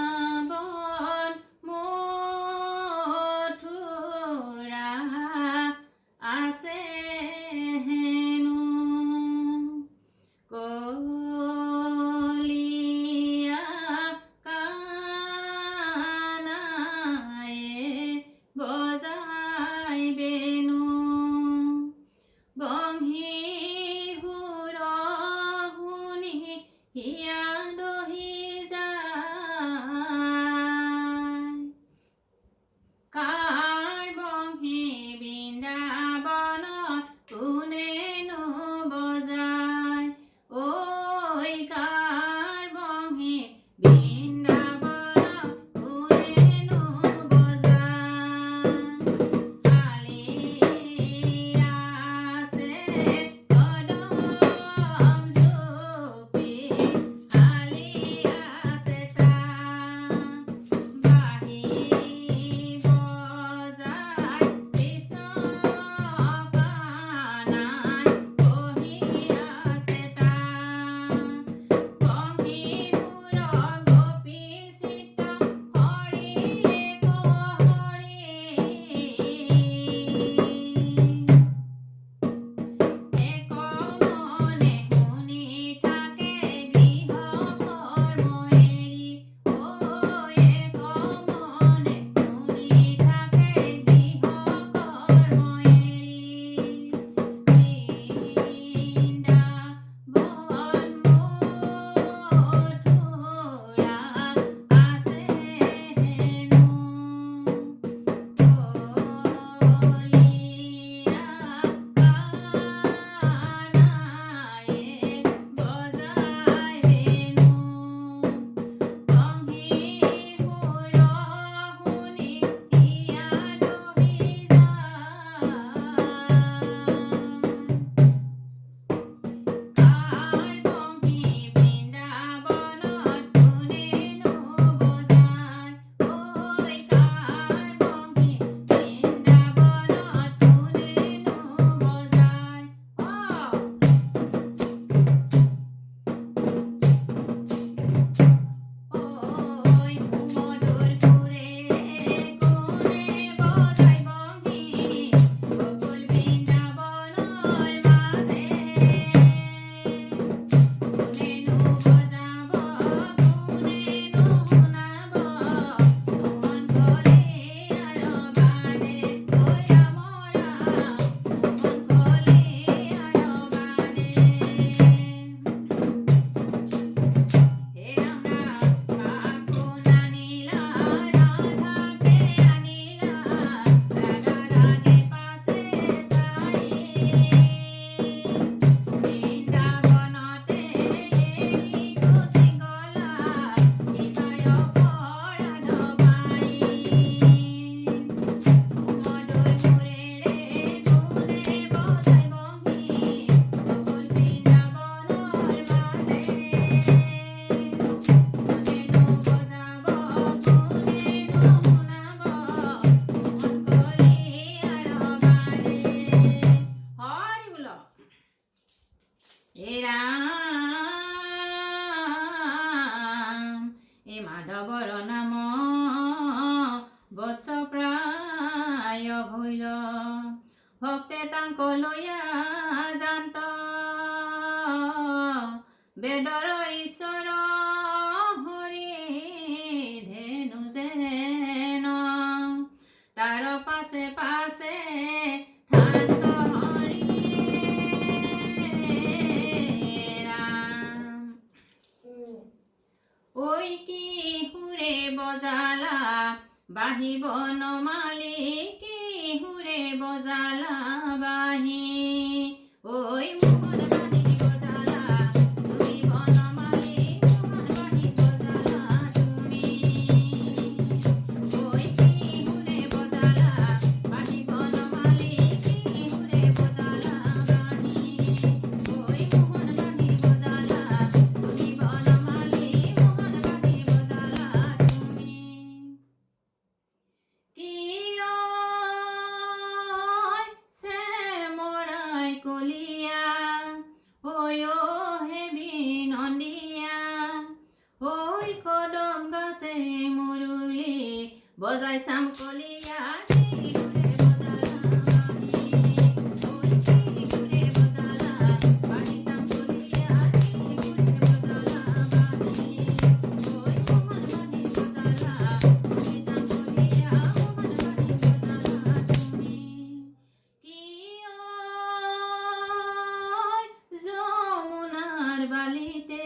বৃন্দাবন মথুৰা আছে হেনো কলিয়া কানায়ে বজাই বেনু বংশী সুৰ শুনি হিয়া দহি যায় কাৰ বংশী বৃন্দাবনত কোনেনো বজায় ঐ কাৰ বংশী বৃন্দাবনত কোনেনো বজায় কালি আছে কদম জুপি কালি আছে বাঁহী বজাই কৃষ্ণ কানাই বহি আছে বংশী সুৰ গোপী চিত্ত হৰিলে হৰি এক মনে শুনি থাকে গৃহ কৰ্ম এৰি ঐ এক মনে শুনি থাকে গৃহ কৰ্ম এৰি বৃন্দাবন মথুৰা আছে হেনো কলিয়া কানায়ে বজাই বেনু বংশী সুৰ শুনি হিয়া দহি যায় কাৰ বংশী বৃন্দাবনত কোনেনো বজায় ঐ কাৰ বংশী বৃন্দাবনত কোনেনো বজায় ঐ সুমধুৰ সুৰেৰে কোনে বজায় বংশী গকুল বৃন্দাবনৰ মাজে কোনেনো বজাব কোনেনো শুনাব মোহন কলিয়াৰ বাদে ঐ ৰাম ৰাম মোহন কলিয়াৰ বাদে হে ৰাম ৰাম কাকো নানিলা ৰাধাকে আনিলা ৰাধা ৰাধে পাছে চাই বৃন্দাবনতে এৰি গুচি গলা হৃদয় অপৰাধ পাই সুমধুৰ সুৰেৰে কোনে বজায় বংশী গকুল বৃন্দাবনৰ মাজে কোনেনো বজাব কোনেনো শুনাব মোহন কলিয়াৰ বাদে হৰি বোল হে ৰাম এই মাধৱৰ নাম বৎস প্ৰায় ভৈল ভক্তে তাংক লৈয়া জান্ত বেদৰ ঈশ্বৰ হৰি ধেনু যেন তাৰ পাছে পাছে ঠান্ত হৰি ৰাম ঐ কি সুৰে বজালা বাঁহী বনমালী কি সুৰে বজালা বাঁহী ঐ মোহন বাঁহী বজালা তুমি বনমালী মোহন বাঁহী বজালা তুমি ঐ কি সুৰে বজালা বাঁহী বনমালী কি সুৰে বজালা বাঁহী ঐ মোহন বাঁহী বজালা তুমি বনমালী মোহন বাঁহী বজালা তুমি কিয় শ্যামৰাই কলিয়া বজাই চাম কলিয়া কি সুৰে বজালা বাঁহী ঐ কি সুৰে বজালা বাঁহী চাম কলিয়া কি সুৰে বজালা বাঁহী ঐ মোহন বাঁহী বজালা তুমি চাম কলিয়া মোহন বাঁহী বজালা তুমি কিয় যমুনাৰ বালিতে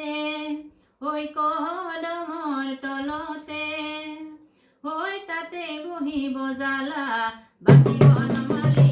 ঐ কদমৰ তলতে ঐ তাতে বহি বজালা বাঁহী বনমালী